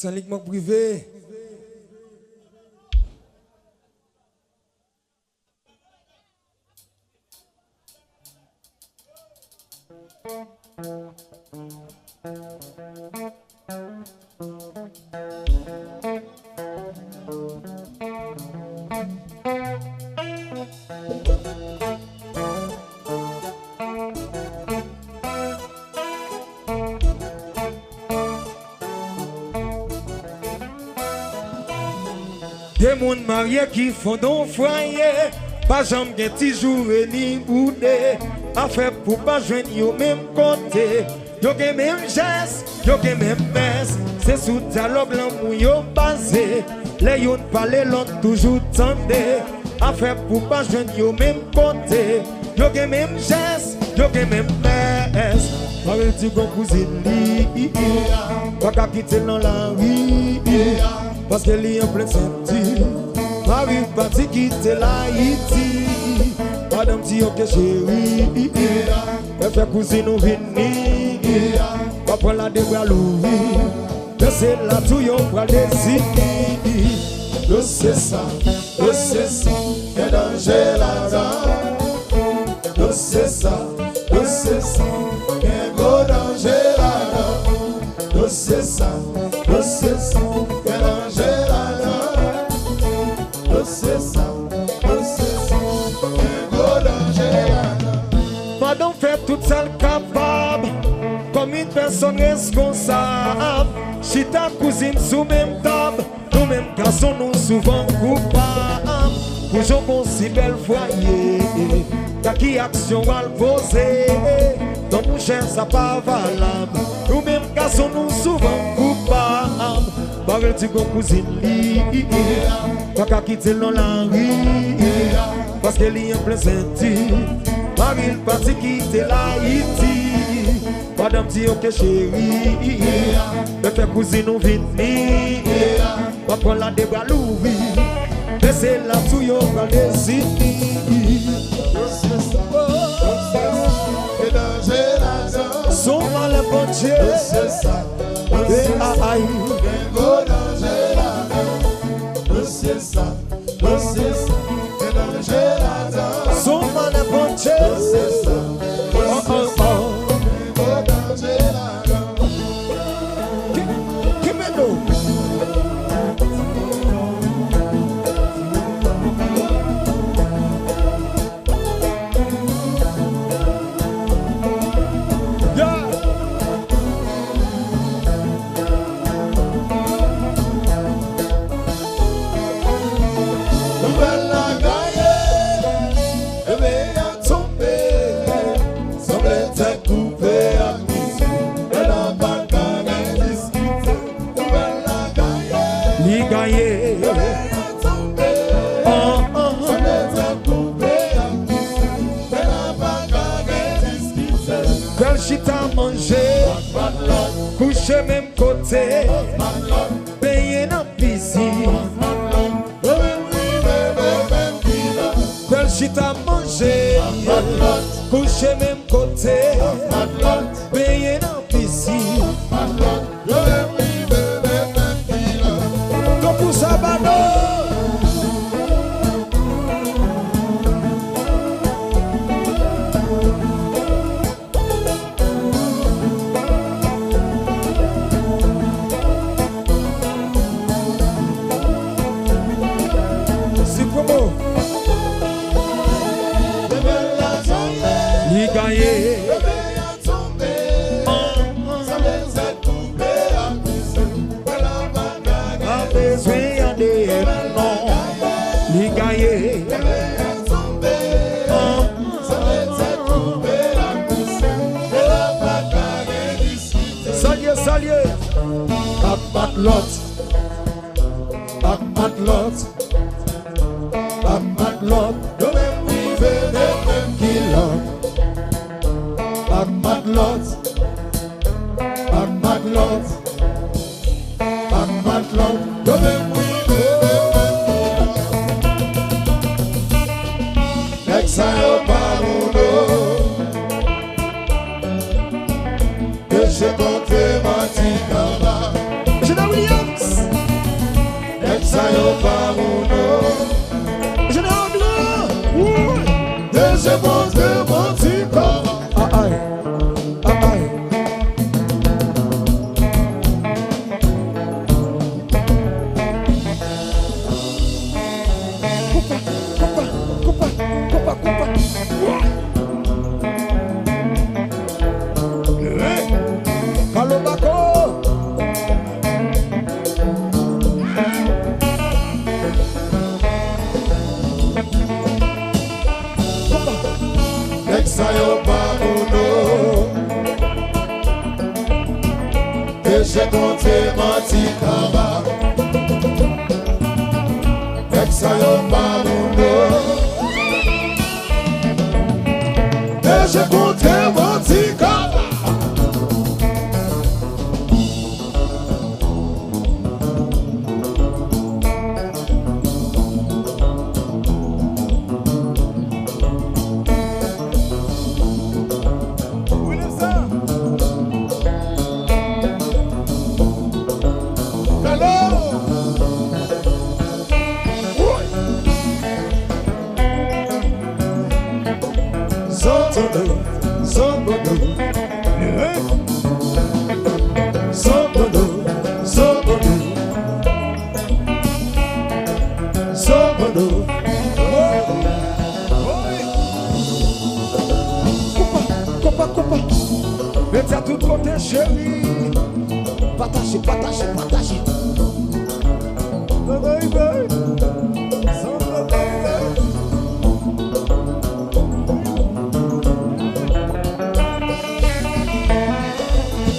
Uniquement privé. Des moun mariés qui font don foyer, pas jamais gen ti jour ni boudé, affaire pour pas joindre yo même côté, yo gen même geste, yo gen même messe, c'est sous dialogue l'amour yo basé, les yon parler l'autre toujours tendé, affaire pour pas joindre yo même côté, yo gen même geste, yo gen même messe, parle ti gon cousine li, pas qu'à quitter dans la rue. Parce qu'elle est en plein senti. Marie parti quitter l'Haïti. Madame dit ok chérie. Elle fait cousine nous venir. Va prendre la débra Louis. Laissez la tout yon pour décider. Je sais ça. Y'a danger là-dedans. Je sais ça. Y'a gros danger là-dedans. Je sais ça. Y'a danger là-dedans. Je sais ça. Y'a gros danger là-dedans. Madame fait toute seule capable, comme une personne responsable. Si ta cousine sous même table, nous mêmes garçons nous souvent coupables. Pour jouer bon si bel foyer, t'as qui action à le poser. Dans mon cher ça pas valable. Nous mêmes garçons nous souvent coupables. Barrel du gon cousine li, pas qu'à quitter dans la rue, parce qu'elle est en plein senti. Marie parti quitter l'Haïti. Madame dit ok chérie, me fait cousine nous venir. Va prendre la débra Louis. Laissez la tout yon va décider. Et danger là-dedans. Son mal est bon Dieu. C'est ça. Et aïe. Et gros danger là-dedans. C'est ça. Et danger là-dedans. Son mal est bon Dieu. C'est ça. Et gros danger là-dedans. Qui me donne? Coucher même côté, payer dans piscine. Belle chita manger, coucher même côté, payer dans piscine. Donc pour ça, Williams. montré mon petit corps. Aïe, aïe. J'ai compté menti kaba Exa yo babundo Et j'ai compté menti kaba Mettez à tout côté, chérie. Partagez, partagez, partagez.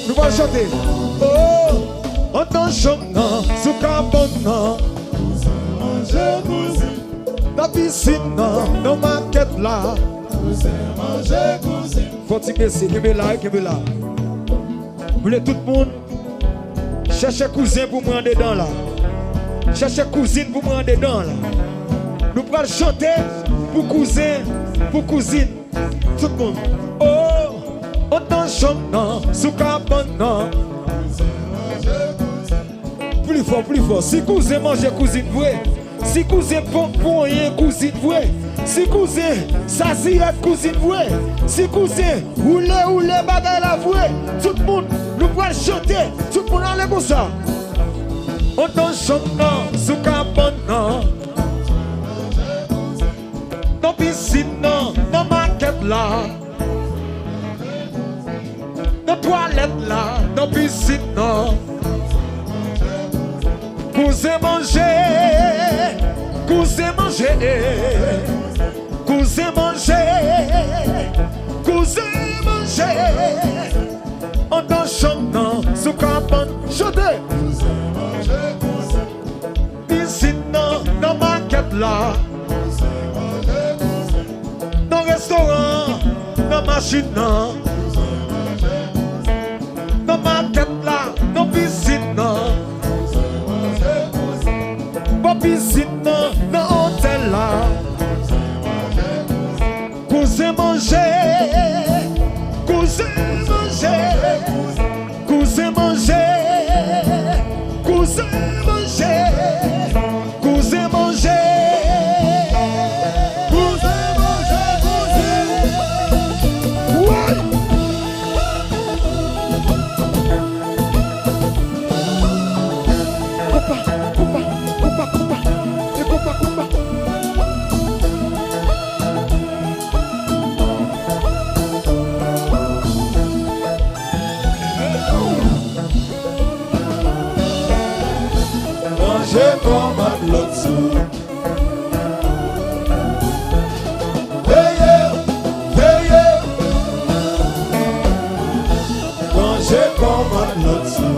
Nous allons chanter. Oh, on t'en chante, sous cabane. Manger, cousin. La piscine, dans ma quête là. Manger, cousin. Continuez, c'est que là, que là. Vous voulez tout le monde chercher cousin pour moi en dedans là. Chercher cousine pour moi en dedans là. Nous allons chanter pour cousin, pour cousine. Tout le monde. Oh, on t'en chante, sous cabane. Plus fort. Si cousin mange cousine, vrai. Si cousin pour rien, cousine, vrai. Si cousin, ça c'est cousine, vrai. Si cousin, oule, bagaille la vrai. Tout le monde, nous allons chanter. Tout le monde allez comme ça. On t'en chante, sous cabane. Dans piscine, dans maquette là. Dans toilette là, dans piscine. Cousin manger, cousin manger, cousin manger, cousin manger. On t'en chante sous cabane, chantez. Cousin manger, cousin. Ici dans maquette là. Cousin manger, cousin. Dans restaurant, dans machine. Cousin manger, cousin. Dans maquette là, dans piscine. Piscine dans l'hôtel là. Cousin manger, cousin manger, cousin manger, cousin manger, cousin manger, cousin manger, cousin. J'ai commandé l'autre sou. Veillez. Quand j'ai commandé l'autre sou.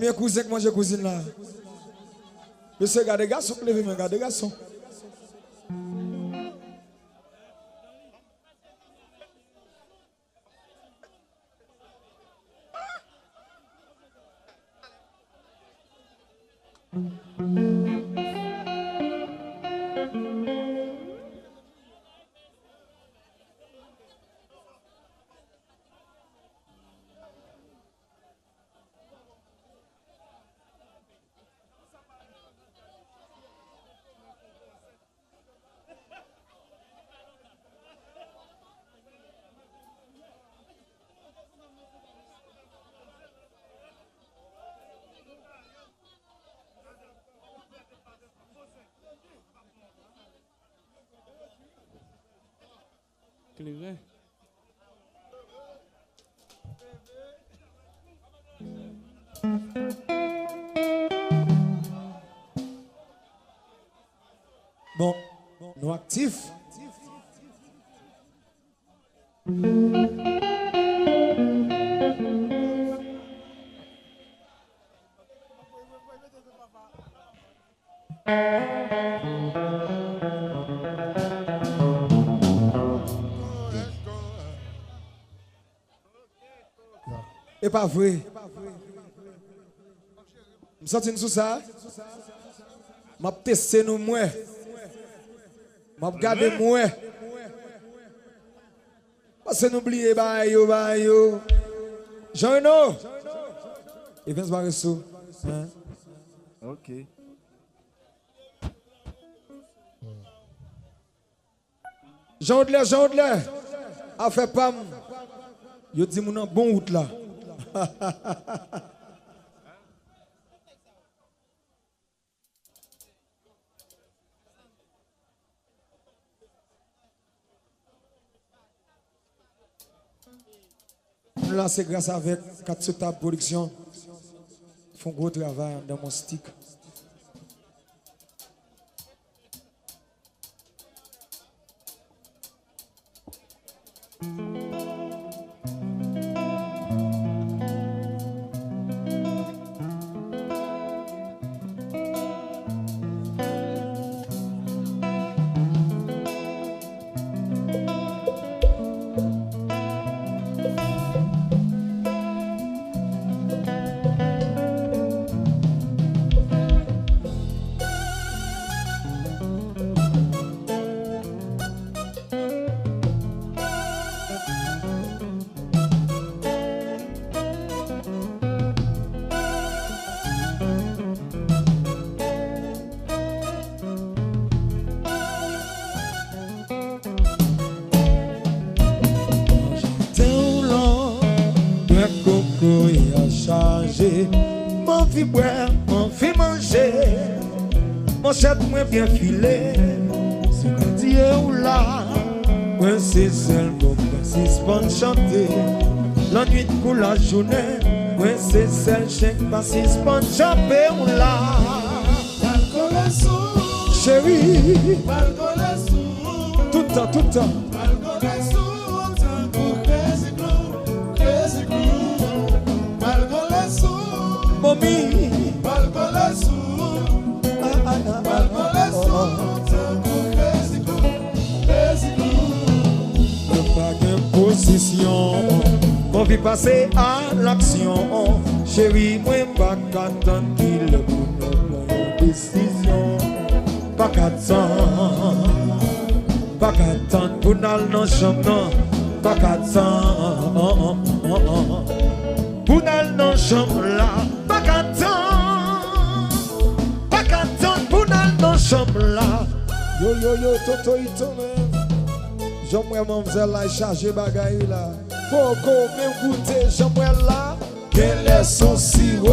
Combien de cousins que mange cousine là? Monsieur, regardez garçon, levez-moi, regardez garçon. Clivé. Bon, nous actifs. Et pas vrai. Je sens sous ça. Je testé nous moins. Je regardé moins. Parce que n'oubliez pas, yo. Jean-Renaud. Et viens se barrer sous. Ok. Jean-Renaud. A fait pas. Yo dit mon bon route là. Là, c'est grâce avec Katsuta Production. Ils font gros travail dans mon stick. Mon vie boire, mon vie manger, mon chat moins bien filé. C'est quand Dieu ou là, moi c'est seul pour pas chanter. La nuit pour la journée, moi c'est seul chèque pas chanter ou là. Chérie, tout le temps, tout le temps. Mommy, position, on vit passer à l'action. Chérie, moi pas qu'attendre qu'il le prenne une décision. Pas qu'attendre pour n'aller dans la chambre. Pas qu'attendre pour n'aller dans la chambre là. Pas qu'attendre pour n'aller dans la chambre là. Yo, toto, ito, man. J'aimerais mademoiselle là charger bagaille là. Faut même goûter, j'aimerais là. Quel est son sirop?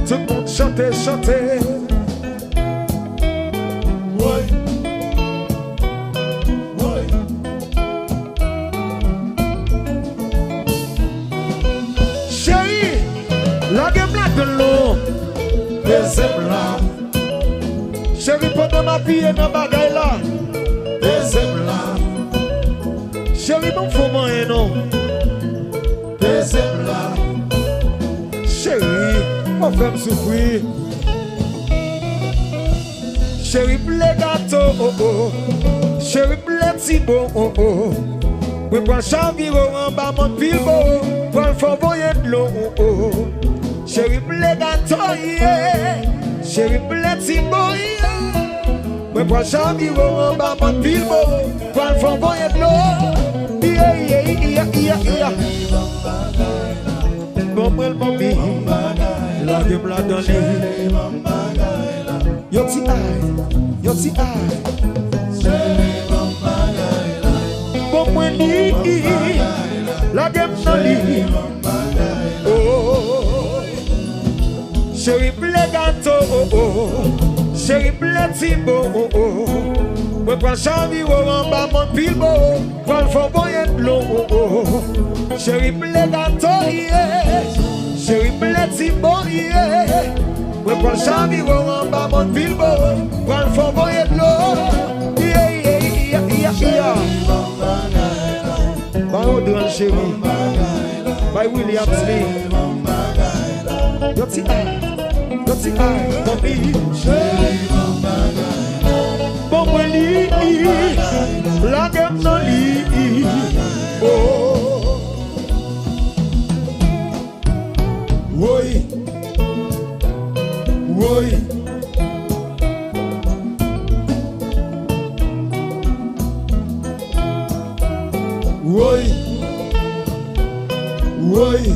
Tout le monde chanter. Chérie, la game là de l'eau. Deuxième là. Chérie, pendant ma vie, dans bagaille là. Deuxième là. Chérie, bon, faut manger, non? Deuxième là. Chérie, on fait me souffrir. Chérie, blé gâteau, oh oh. Chérie, blé petit bon, oh oh. We prend chaviro en bas mon pile beau. Pour le faire voyer de l'eau, oh oh. Chérie, blé gâteau, yeah. Chérie, blé petit bon, yeah. We prend chaviro en bas mon pile beau. Pour le faire voyer de l'eau. Yeah, yeah, yeah, yeah, yeah. Bon, bon, bon, la game la donné. Yo ti ay, yo ti ay. Bon moi ni, la game non li. Oh, chérie blé gâteau, oh oh. Chérie blé timbo, oh oh. Me prend chaviro en bas mon pilbo. Pour le faire boyer de l'eau, oh oh. Chérie blé gâteau, yeah. Chérie blé timbo, yeah. Me prend chaviro en bas mon pilbo. Pour le faire boyer de l'eau. Yeah, yeah, yeah, yeah, yeah. By Odran chérie. By William Smith. Yo ti ay, mommy. Bon moi li, la game non li. Oh, oui, oui. Oui, oui.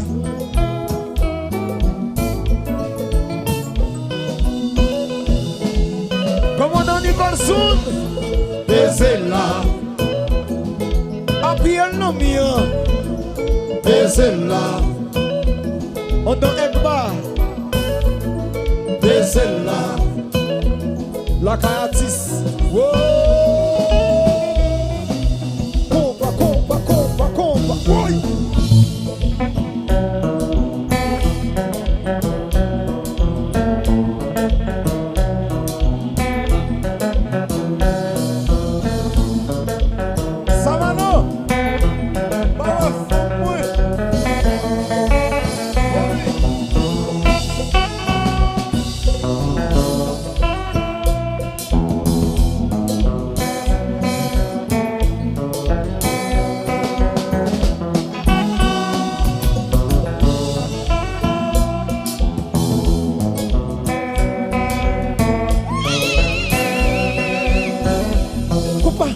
Commandant Nicholson, Baisez là. appuyez le nom mien. Baisez là. On donne Ekba, Baisez là. la Kayatis. Wow. Compa. Oui. Savano. Baraf. Oui. Compa.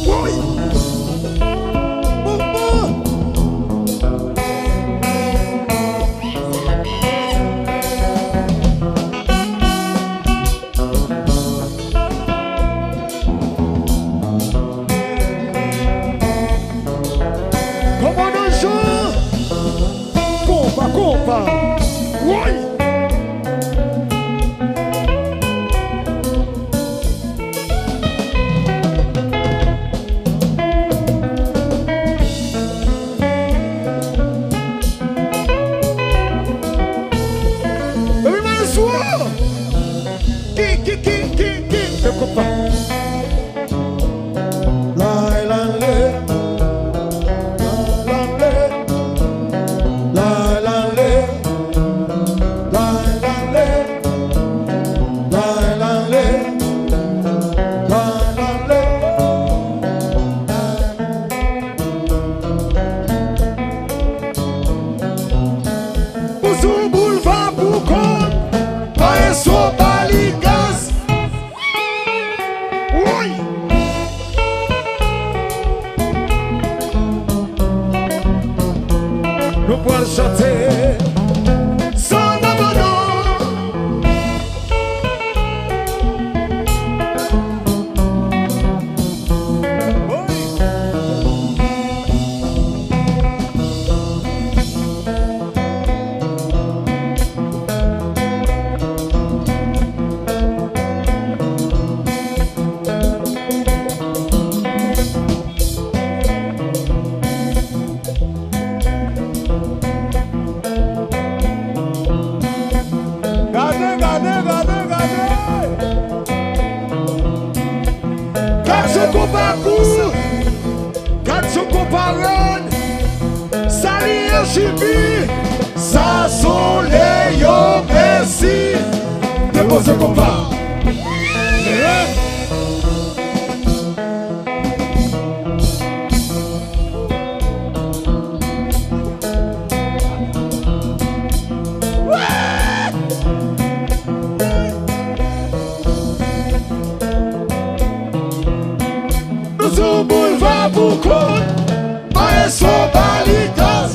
Oui. Compa. Oui. Everybody swore. Ki. Compa. La nous pouvons chanter. Sans abandon. Ça sont les yo merci. Dépose le compas. Nous au boulevard pour compte. Maestro Balitas.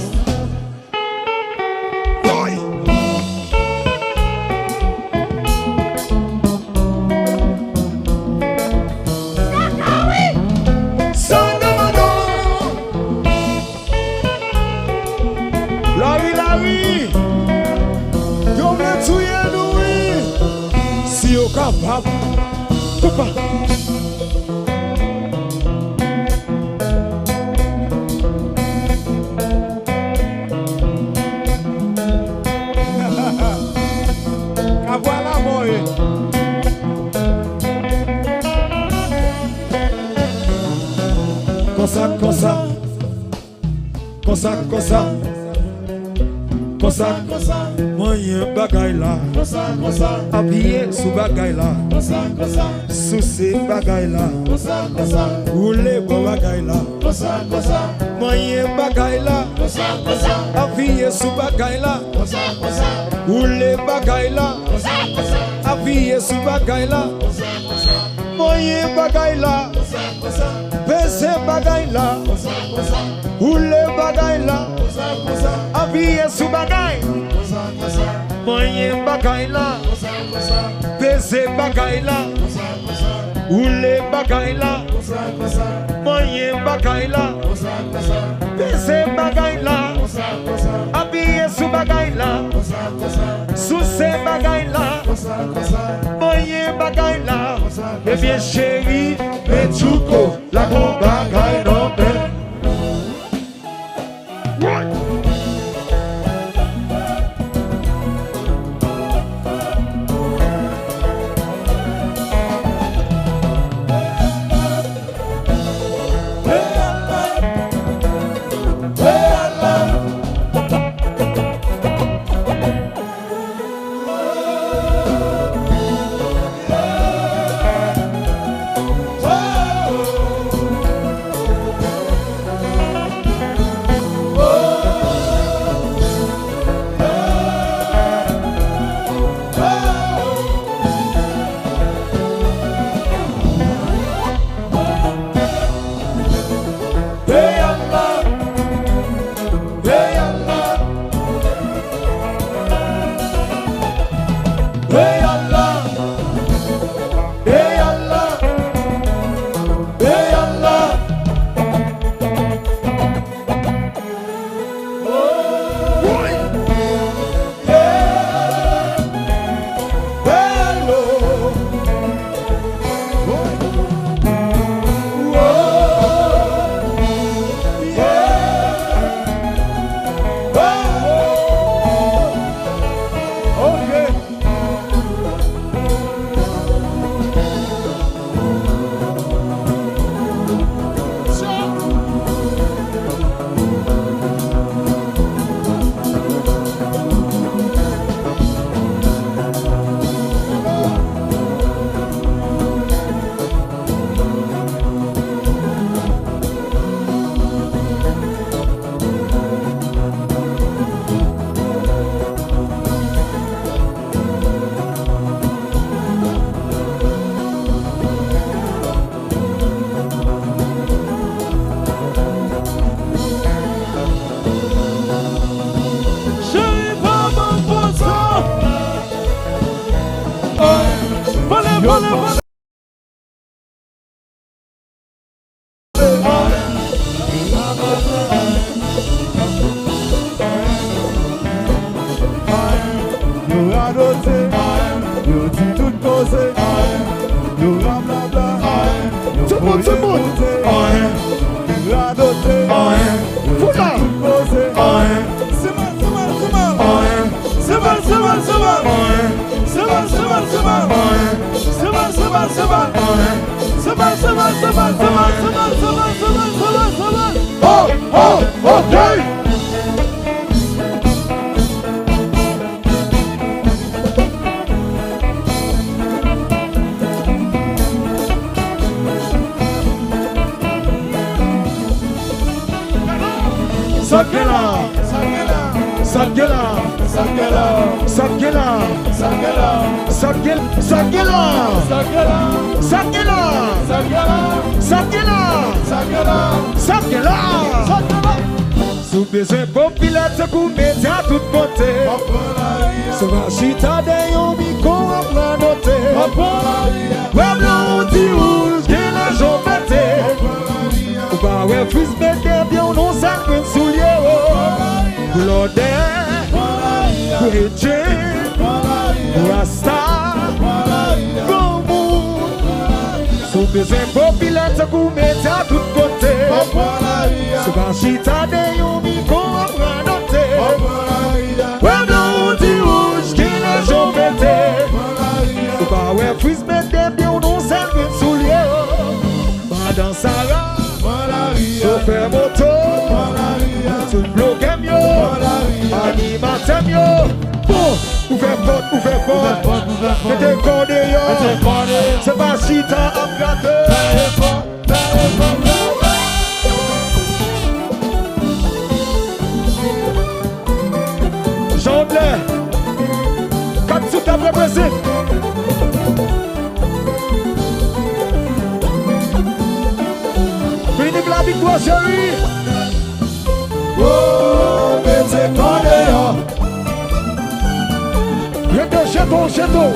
Coupa. Voilà moi. Comme ça. Moyen bagay la. Habillé sous bagay la. Sous ces bagay la. Roulé pour bagay la. Moyen bagay la. Habillé sous bagay la. Roulé bagay la. Habillé sous bagay la. Moyen bagay la. Baissé bagay la. Roulé bagay la. Habillé sous bagay. Moyen bagay la. Baissé bagay la. Roulé bagay la. Moyen bagay la. Baissé bagay la. Habillé sous bagay la. Sous ces bagay la. Moyen bagay la. Eh bien chérie, mais Tchouko, la bon bagay non belle. Sous besoin populaire, c'est pour mettre à tout côté. C'est ma chita de yon micro à noter. Ouais, blanc, dit rouge, qui la jambe pété. Ou pas, ouais, fils bébé, bien, on s'en peut soulier. Blodin, Bridget, Rasta, Gomu. Sous besoin populaire, c'est pour mettre à tout côté. C'est ma chita de yon micro à noter. Ouais, blanc, dit rouge, qui la jambe pété. Ou pas, ouais, fils bébé, bien, on s'en peut soulier. Madame Sarah, chauffeur moto, tout bloqué mieux, animateur mieux. Bon, ouvert porte, mettez cordé yo, c'est pas chita à gratter. Jean-Blais, 4 sous table précis. Fini la victoire chérie. Oh, mettez cordé yo. Chez toi.